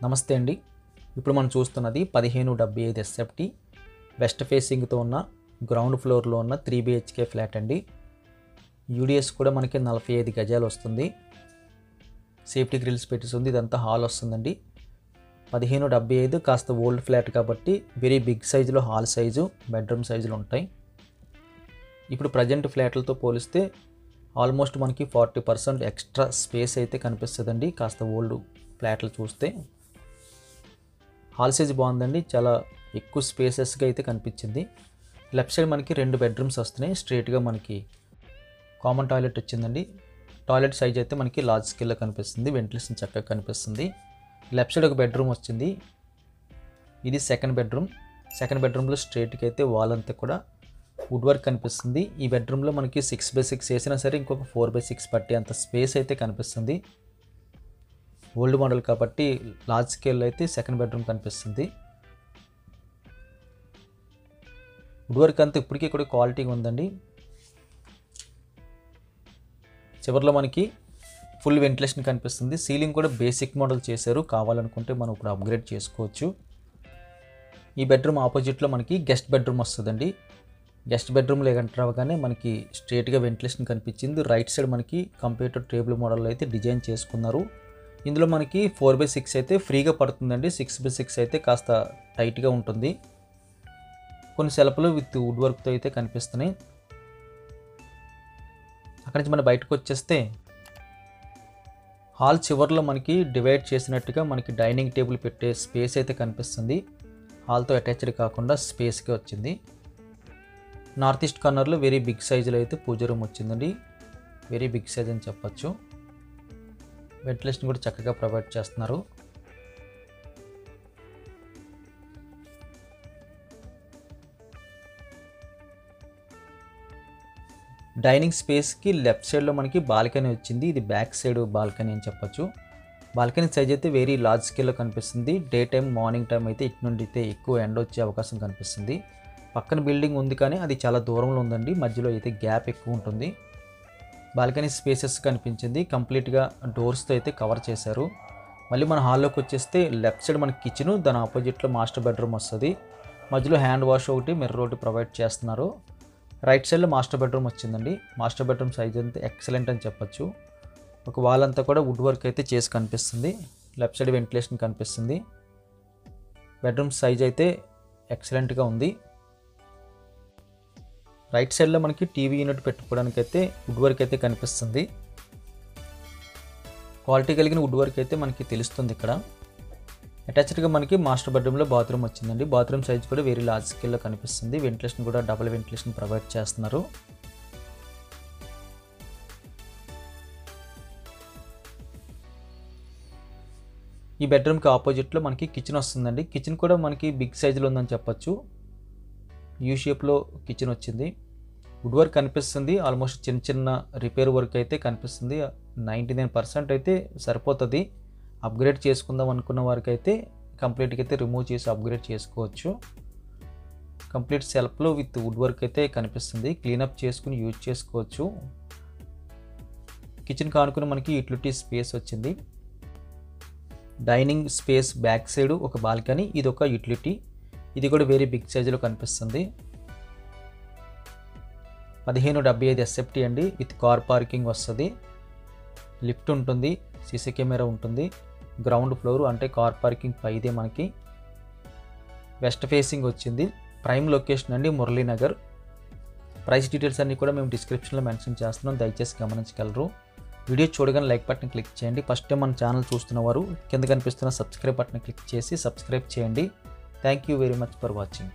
నమస్తే అండి. ఇప్పుడు మనం చూస్తున్నది 1575 ఎస్ఎఫ్టీ వెస్ట్ ఫేసింగ్తో ఉన్న గ్రౌండ్ ఫ్లోర్లో ఉన్న 3 BHK ఫ్లాట్ అండి. యూడిఎస్ కూడా మనకి 45 గజాలు వస్తుంది. సేఫ్టీ గ్రిల్స్ పెట్టేసి ఇదంతా హాల్ వస్తుందండి. 1575 కాస్త ఓల్డ్ ఫ్లాట్ కాబట్టి వెరీ బిగ్ సైజులో హాల్ సైజు, బెడ్రూమ్ సైజులు ఉంటాయి. ఇప్పుడు ప్రజెంట్ ఫ్లాట్లతో పోలిస్తే ఆల్మోస్ట్ మనకి 40% ఎక్స్ట్రా స్పేస్ అయితే కనిపిస్తుందండి. కాస్త ఓల్డ్ ఫ్లాట్లు చూస్తే హాల్ సైజ్ బాగుందండి, చాలా ఎక్కువ స్పేసెస్గా అయితే కనిపించింది. లెఫ్ట్ సైడ్ మనకి 2 బెడ్రూమ్స్ వస్తున్నాయి. స్ట్రైట్గా మనకి కామన్ టాయిలెట్ వచ్చిందండి. టాయిలెట్ సైజ్ అయితే మనకి లార్జ్ స్కేల్లో కనిపిస్తుంది, వెంటిలేషన్ చక్కగా కనిపిస్తుంది. లెఫ్ట్ సైడ్ ఒక బెడ్రూమ్ వచ్చింది, ఇది సెకండ్ బెడ్రూమ్. సెకండ్ బెడ్రూమ్లో స్ట్రైట్గా అయితే వాల్ అంతా కూడా వుడ్ వర్క్ కనిపిస్తుంది. ఈ బెడ్రూమ్లో మనకి 6x6 వేసినా సరే ఇంకొక 4x6 పట్టే అంత స్పేస్ అయితే కనిపిస్తుంది. ఓల్డ్ మోడల్ కాబట్టి లార్జ్ స్కేల్లో అయితే సెకండ్ బెడ్రూమ్ కనిపిస్తుంది. వుడ్ వర్క్ అంతా ఇప్పటికీ కూడా క్వాలిటీగా ఉందండి. చివరిలో మనకి ఫుల్ వెంటిలేషన్ కనిపిస్తుంది. సీలింగ్ కూడా బేసిక్ మోడల్ చేశారు, కావాలనుకుంటే మనం ఇప్పుడు అప్గ్రేడ్ చేసుకోవచ్చు. ఈ బెడ్రూమ్ ఆపోజిట్లో మనకి గెస్ట్ బెడ్రూమ్ వస్తుందండి. గెస్ట్ బెడ్రూమ్లో ఎంటర్ అవ్వగానే మనకి స్ట్రైట్గా వెంటిలేషన్ కనిపించింది. రైట్ సైడ్ మనకి కంప్యూటర్ టేబుల్ మోడల్ అయితే డిజైన్ చేసుకున్నారు. ఇందులో మనకి 4x6 అయితే ఫ్రీగా పడుతుందండి. 6x6 అయితే కాస్త టైట్గా ఉంటుంది. కొన్ని సెల్ఫ్లు విత్ వుడ్ వర్క్తో అయితే కనిపిస్తున్నాయి. అక్కడి నుంచి మనం బయటకు వచ్చేస్తే హాల్ చివర్లో మనకి డివైడ్ చేసినట్టుగా మనకి డైనింగ్ టేబుల్ పెట్టే స్పేస్ అయితే కనిపిస్తుంది. హాల్తో అటాచ్డ్ కాకుండా స్పేస్గా వచ్చింది. నార్త్ ఈస్ట్ కార్నర్లో వెరీ బిగ్ సైజులో అయితే పూజ రూమ్ వచ్చిందండి. వెరీ బిగ్ సైజ్ అని చెప్పచ్చు. వెంటిలేషన్ కూడా చక్కగా ప్రొవైడ్ చేస్తున్నారు. డైనింగ్ స్పేస్కి లెఫ్ట్ సైడ్లో మనకి బాల్కనీ వచ్చింది. ఇది బ్యాక్ సైడ్ బాల్కనీ అని చెప్పచ్చు. బాల్కనీ సైజ్ అయితే వెరీ లార్జ్ స్కేల్లో కనిపిస్తుంది. డే టైం, మార్నింగ్ టైం అయితే ఇటు నుండి అయితే ఎక్కువ ఎండ వచ్చే అవకాశం కనిపిస్తుంది. పక్కన బిల్డింగ్ ఉంది కానీ అది చాలా దూరంలో ఉందండి. మధ్యలో అయితే గ్యాప్ ఎక్కువ ఉంటుంది. బాల్కనీ స్పేసెస్ కనిపించింది. కంప్లీట్గా డోర్స్తో అయితే కవర్ చేశారు. మళ్ళీ మన హాల్లోకి వచ్చేస్తే లెఫ్ట్ సైడ్ మనకి కిచెన్, దాని ఆపోజిట్లో మాస్టర్ బెడ్రూమ్ వస్తుంది. మధ్యలో హ్యాండ్ వాష్ ఒకటి, మిర్రర్ ఒకటి ప్రొవైడ్ చేస్తున్నారు. రైట్ సైడ్లో మాస్టర్ బెడ్రూమ్ వచ్చిందండి. మాస్టర్ బెడ్రూమ్ సైజ్ అంతా ఎక్సలెంట్ అని చెప్పచ్చు. ఒక వాల్ అంతా కూడా వుడ్ వర్క్ అయితే చేసి కనిపిస్తుంది. లెఫ్ట్ సైడ్ వెంటిలేషన్ కనిపిస్తుంది. బెడ్రూమ్ సైజ్ అయితే ఎక్సలెంట్గా ఉంది. రైట్ సైడ్లో మనకి టీవీ యూనిట్ పెట్టుకోవడానికి అయితే వుడ్ వర్క్ అయితే కనిపిస్తుంది. క్వాలిటీ కలిగిన వుడ్ వర్క్ అయితే మనకి తెలుస్తుంది. ఇక్కడ అటాచ్డ్గా మనకి మాస్టర్ బెడ్రూమ్లో బాత్రూమ్ వచ్చిందండి. బాత్రూమ్ సైజ్ కూడా వెరీ లార్జ్ స్కేల్లో కనిపిస్తుంది. వెంటిలేషన్ కూడా డబుల్ వెంటిలేషన్ ప్రొవైడ్ చేస్తున్నారు. ఈ బెడ్రూమ్కి ఆపోజిట్లో మనకి కిచెన్ వస్తుందండి. కిచెన్ కూడా మనకి బిగ్ సైజులో ఉందని చెప్పచ్చు. యూ షేప్లో కిచెన్ వచ్చింది. వుడ్ వర్క్ కనిపిస్తుంది. ఆల్మోస్ట్ చిన్న చిన్న రిపేర్ వర్క్ అయితే కనిపిస్తుంది. 99% అయితే సరిపోతుంది. అప్గ్రేడ్ చేసుకుందాం అనుకున్న వారికి అయితే కంప్లీట్గా అయితే రిమూవ్ చేసి అప్గ్రేడ్ చేసుకోవచ్చు. కంప్లీట్ సెల్ఫ్లో విత్ వుడ్ వర్క్ అయితే కనిపిస్తుంది. క్లీనప్ చేసుకుని యూజ్ చేసుకోవచ్చు. కిచెన్ కానుకుని మనకి యూటిలిటీ స్పేస్ వచ్చింది. డైనింగ్ స్పేస్ బ్యాక్ సైడ్ ఒక బాల్కనీ, ఇది ఒక యూటిలిటీ. ఇది కూడా వెరీ బిగ్ సైజులో కనిపిస్తుంది. 1575 ఎస్ఎఫ్టీ అండి. విత్ కార్ పార్కింగ్ వస్తుంది. లిఫ్ట్ ఉంటుంది, సీసీ కెమెరా ఉంటుంది. గ్రౌండ్ ఫ్లోర్ అంటే కార్ పార్కింగ్ పైదే మనకి. వెస్ట్ ఫేసింగ్ వచ్చింది. ప్రైమ్ లొకేషన్ అండి, మురళీనగర్. ప్రైస్ డీటెయిల్స్ అన్నీ కూడా మేము డిస్క్రిప్షన్లో మెన్షన్ చేస్తున్నాం, దయచేసి గమనించగలరు. వీడియో చూడగానే లైక్ బటన్ క్లిక్ చేయండి. ఫస్ట్ టైం మన ఛానల్ చూస్తున్నవారు కింద కనిపిస్తున్న సబ్స్క్రైబ్ బటన్ క్లిక్ చేసి సబ్స్క్రైబ్ చేయండి. Thank you very much for watching.